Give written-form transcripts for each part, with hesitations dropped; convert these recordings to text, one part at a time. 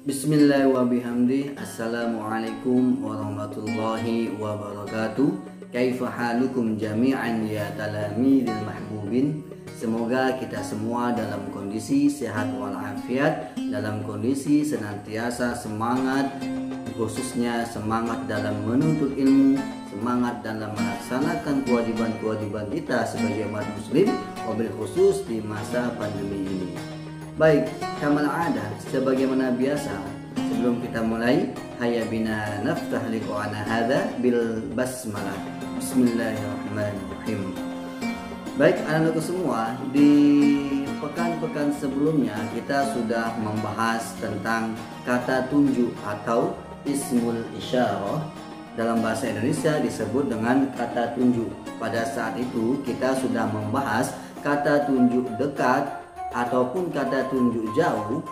Bismillahirrahmanirrahim. Assalamualaikum warahmatullahi wabarakatuh. Kaifa halukum jami'an ya talamidil mahbubin. Semoga kita semua dalam kondisi sehat walafiat, dalam kondisi senantiasa semangat, khususnya semangat dalam menuntut ilmu, semangat dalam melaksanakan kewajiban-kewajiban kita sebagai umat muslim, wabil khusus di masa pandemi ini. Baik, kamal ada, sebagaimana biasa, sebelum kita mulai, hayya bina naftah liqa'ana hadha bil basmalah. Bismillahirrahmanirrahim. Baik anak-anakku semua, di pekan-pekan sebelumnya kita sudah membahas tentang kata tunjuk atau ismul isyarah. Dalam bahasa Indonesia disebut dengan kata tunjuk. Pada saat itu kita sudah membahas kata tunjuk dekat ataupun kata tunjuk jauh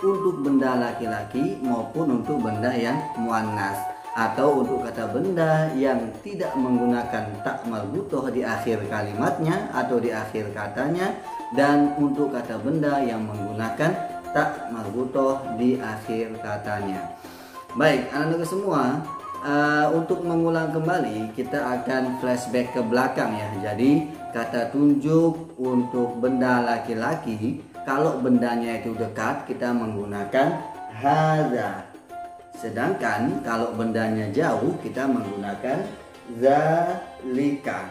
untuk benda laki-laki maupun untuk benda yang muannas, atau untuk kata benda yang tidak menggunakan tak marbutoh di akhir kalimatnya atau di akhir katanya, dan untuk kata benda yang menggunakan tak marbutoh di akhir katanya. Baik anak-anak semua, untuk mengulang kembali kita akan flashback ke belakang ya. Jadi kata tunjuk untuk benda laki-laki, kalau bendanya itu dekat kita menggunakan hadza. Sedangkan kalau bendanya jauh kita menggunakan zalika.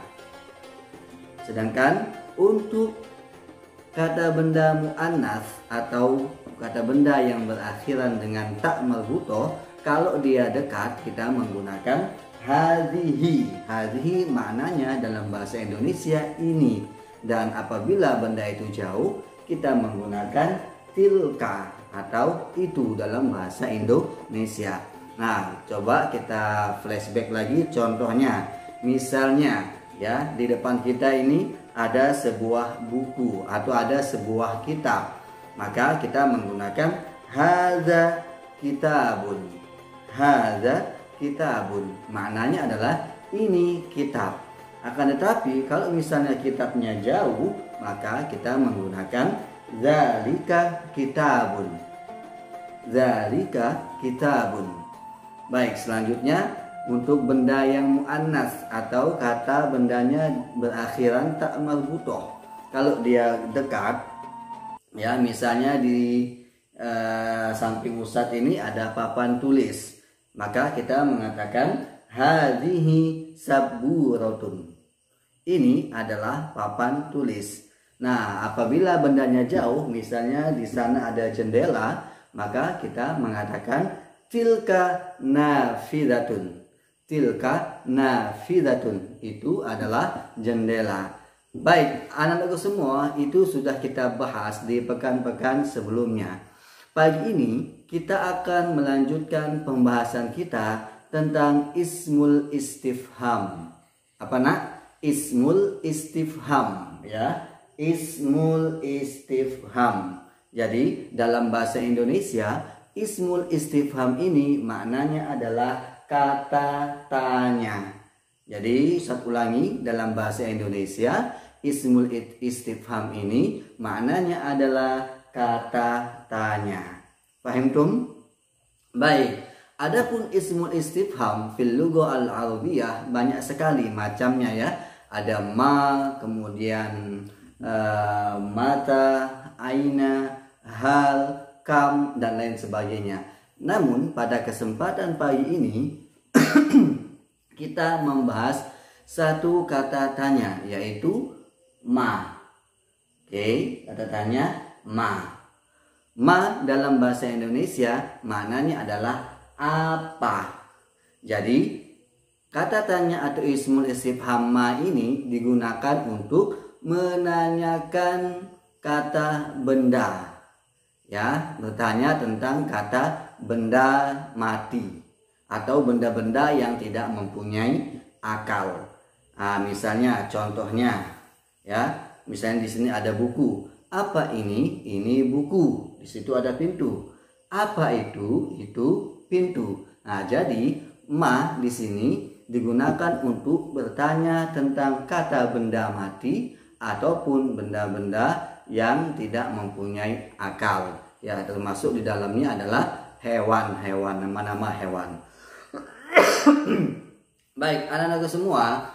Sedangkan untuk kata benda muannas atau kata benda yang berakhiran dengan tak marbutoh, kalau dia dekat kita menggunakan hadhihi. Hadhihi maknanya dalam bahasa Indonesia ini, dan apabila benda itu jauh kita menggunakan tilka atau itu dalam bahasa Indonesia. Nah, coba kita flashback lagi contohnya. Misalnya ya, di depan kita ini ada sebuah buku atau ada sebuah kitab, maka kita menggunakan hadza kitabun. Hadza kitabun maknanya adalah ini kitab. Akan tetapi kalau misalnya kitabnya jauh, maka kita menggunakan zalika kitabun. Zalika kitabun. Baik, selanjutnya untuk benda yang muannas atau kata bendanya berakhiran tak marbutoh. Kalau dia dekat ya, misalnya di samping Ustadz ini ada papan tulis, maka kita mengatakan hadhihi sabburatun. Ini adalah papan tulis. Nah, apabila bendanya jauh, misalnya di sana ada jendela, maka kita mengatakan tilka nafidatun. Tilka nafidatun, itu adalah jendela. Baik, anak-anakku semua, itu sudah kita bahas di pekan-pekan sebelumnya. Pagi ini kita akan melanjutkan pembahasan kita tentang ismul istifham. Apa nak? Ismul istifham ya. Ismul istifham. Jadi dalam bahasa Indonesia, ismul istifham ini maknanya adalah kata tanya. Jadi saya ulangi, dalam bahasa Indonesia ismul istifham ini maknanya adalah kata tanya. Paham tum? Baik. Adapun ismul istifham fil lughah al-arabiyah banyak sekali macamnya ya. Ada ma, kemudian mata, aina, hal, kam, dan lain sebagainya. Namun pada kesempatan pagi ini kita membahas satu kata tanya, yaitu ma. Oke, kata tanya ma. Ma dalam bahasa Indonesia maknanya adalah apa. Jadi kata tanya atau ismul istifham ma ini digunakan untuk menanyakan kata benda. Ya, bertanya tentang kata benda mati atau benda-benda yang tidak mempunyai akal. Nah, misalnya contohnya ya, misalnya di sini ada buku. Apa ini? Ini buku. Di situ ada pintu. Apa itu? Itu pintu. Nah, jadi ma di sini digunakan untuk bertanya tentang kata benda mati ataupun benda-benda yang tidak mempunyai akal. Ya, termasuk di dalamnya adalah hewan-hewan, nama-nama hewan. Baik, anak-anak semua,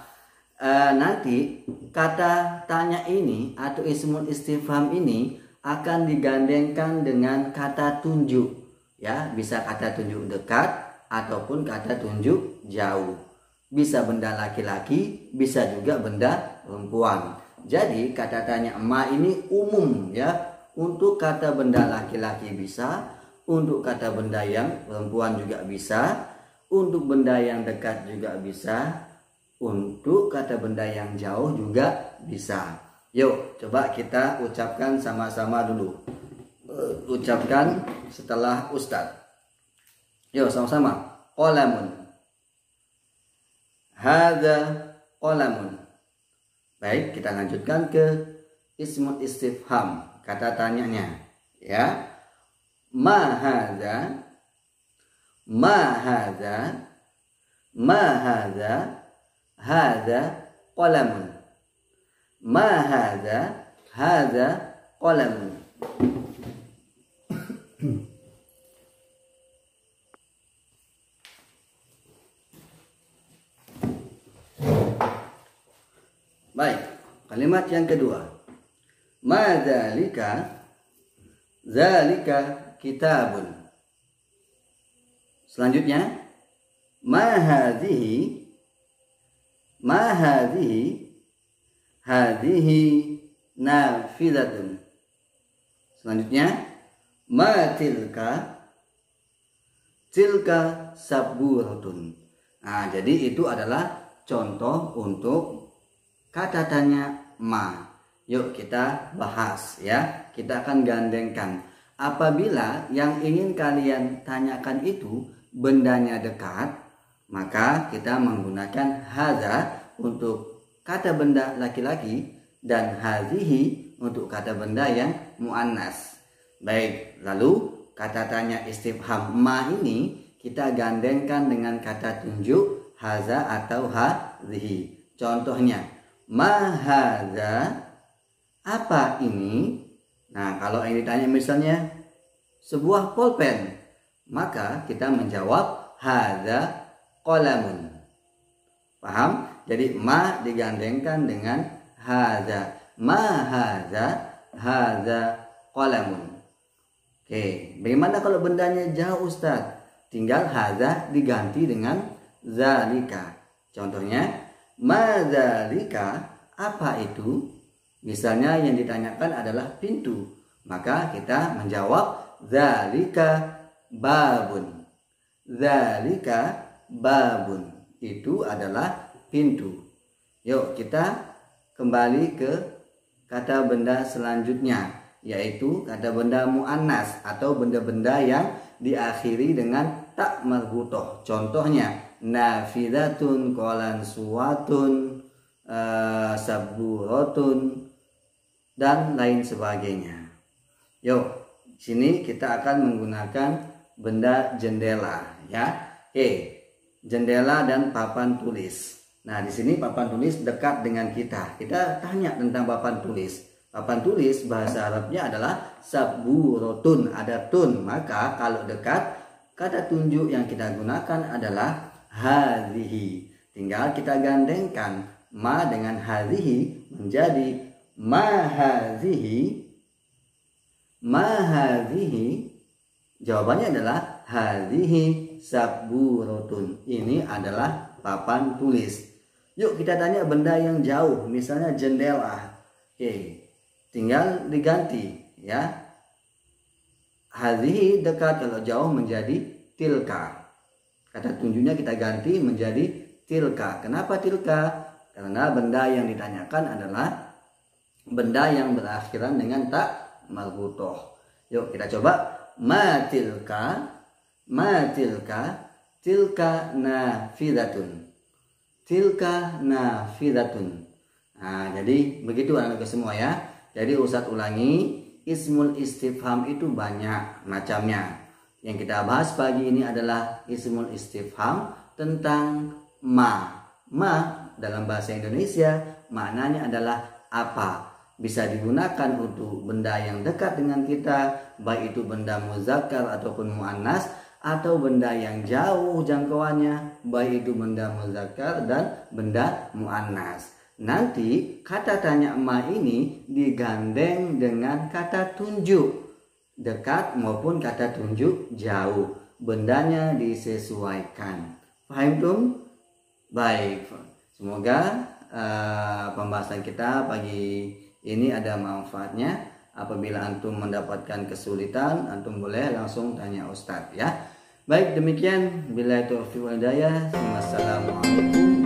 nanti kata tanya ini atau ismul istifham ini akan digandengkan dengan kata tunjuk, ya, bisa kata tunjuk dekat ataupun kata tunjuk jauh. Bisa benda laki-laki, bisa juga benda perempuan. Jadi kata tanya ma ini umum, ya, untuk kata benda laki-laki bisa, untuk kata benda yang perempuan juga bisa, untuk benda yang dekat juga bisa, untuk kata benda yang jauh juga bisa. Yuk, coba kita ucapkan sama-sama dulu. Ucapkan setelah Ustadz. Yuk, sama-sama. Qalamun. Hadza qalamun. Baik, kita lanjutkan ke ismul istifham, kata tanyanya, ya. Ma hadza, ma hadza, ma hadza, hadza qalamun. Ma hadza, hadza qalamun. Baik, kalimat yang kedua. Ma dzalika, dzalika kitabun. Selanjutnya, ma hadhihi, ma hadhihi, hadhihi nafidatun. Selanjutnya, ma tilka, tilka saburatun. Nah, jadi itu adalah contoh untuk kata tanya ma. Yuk kita bahas, ya. Kita akan gandengkan. Apabila yang ingin kalian tanyakan itu bendanya dekat, maka kita menggunakan hadza untuk kata benda laki-laki dan hadhihi untuk kata benda yang muannas. Baik, lalu kata tanya istifham ma ini kita gandengkan dengan kata tunjuk hadza atau hadhihi. Contohnya, ma hadza, apa ini? Nah, kalau yang ditanya misalnya sebuah pulpen, maka kita menjawab hadza qalamun. Paham? Jadi ma digandengkan dengan hadza. Ma hadza qalamun. Oke, bagaimana kalau bendanya jauh, Ustaz? Tinggal hadza diganti dengan zalika. Contohnya, ma zalika, apa itu? Misalnya yang ditanyakan adalah pintu, maka kita menjawab zalika babun. Zalika babun, itu adalah pintu. Yuk kita kembali ke kata benda selanjutnya, yaitu kata benda muannas atau benda-benda yang diakhiri dengan tak marbutoh. Contohnya nafidatun, qalansuwatun, saburatun, dan lain sebagainya. Yuk, sini kita akan menggunakan benda jendela, ya. Jendela dan papan tulis. Nah, di sini papan tulis dekat dengan kita. Kita tanya tentang papan tulis. Papan tulis bahasa Arabnya adalah saburatun, ada tun. Maka kalau dekat, kata tunjuk yang kita gunakan adalah hadhihi. Tinggal kita gandengkan ma dengan hadhihi menjadi ma hadhihi. Ma hadhihi, jawabannya adalah hadhihi saburatun. Ini adalah papan tulis. Yuk kita tanya benda yang jauh, misalnya jendela. Tinggal diganti, ya. Hadhihi dekat, kalau jauh menjadi tilka. Kata tunjuknya kita ganti menjadi tilka. Kenapa tilka? Karena benda yang ditanyakan adalah benda yang berakhiran dengan tak marbutoh. Yuk kita coba. Ma tilka, ma tilka, tilka nafidatun. Tilka nafidatun. Nah, jadi begitu anak-anak semua, ya. Jadi Ustadz ulangi, ismul istifham itu banyak macamnya. Yang kita bahas pagi ini adalah ismul istifham tentang ma. Ma dalam bahasa Indonesia maknanya adalah apa. bisa digunakan untuk benda yang dekat dengan kita, baik itu benda muzakkar ataupun muannas, atau benda yang jauh jangkauannya, baik itu benda muzakkar dan benda muannas. Nanti kata tanya ma ini digandeng dengan kata tunjuk dekat maupun kata tunjuk jauh. Bendanya disesuaikan. Paham tum? Baik. Semoga pembahasan kita pagi ini ada manfaatnya. Apabila antum mendapatkan kesulitan, antum boleh langsung tanya Ustadz ya. Baik, demikian. Billahi taufiq wal hidayah. Wassalamualaikum